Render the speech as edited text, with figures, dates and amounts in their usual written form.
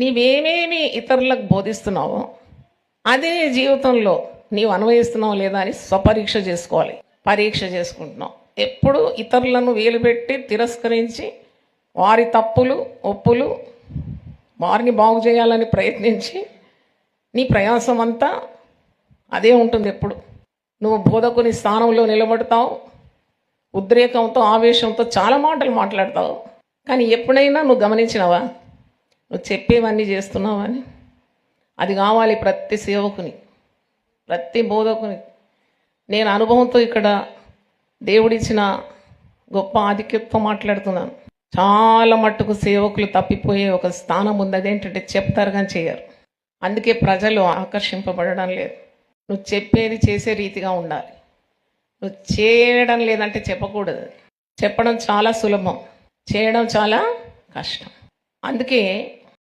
నీవేమేమి ఇతరులకు బోధిస్తున్నావో అదే నీ జీవితంలో నీవు అన్వయిస్తున్నావు లేదా అని స్వపరీక్ష చేసుకోవాలి. పరీక్ష చేసుకుంటున్నావు. ఎప్పుడు ఇతరులను వేలుపెట్టి తిరస్కరించి వారి తప్పులు ఒప్పులు వారిని బాగు చేయాలని ప్రయత్నించి నీ ప్రయాసం అంతా అదే ఉంటుంది. ఎప్పుడు నువ్వు బోధకుని స్థానంలో నిలబడతావు, ఉద్రేకంతో ఆవేశంతో చాలా మాటలు మాట్లాడతావు. కానీ ఎప్పుడైనా నువ్వు గమనించినావా నువ్వు చెప్పేవన్నీ చేస్తున్నావని? అది కావాలి ప్రతి సేవకుని, ప్రతి బోధకుని. నేను అనుభవంతో ఇక్కడ దేవుడిచ్చిన గొప్ప ఆధిక్యతతో మాట్లాడుతున్నాను. చాలా మట్టుకు సేవకులు తప్పిపోయే ఒక స్థానం ఉంది. అదేంటంటే చెప్తారు కానీ చేయరు. అందుకే ప్రజలు ఆకర్షింపబడడం లేదు. నువ్వు చెప్పేది చేసే రీతిగా ఉండాలి. నువ్వు చేయడం లేదంటే చెప్పకూడదు. చెప్పడం చాలా సులభం, చేయడం చాలా కష్టం. అందుకే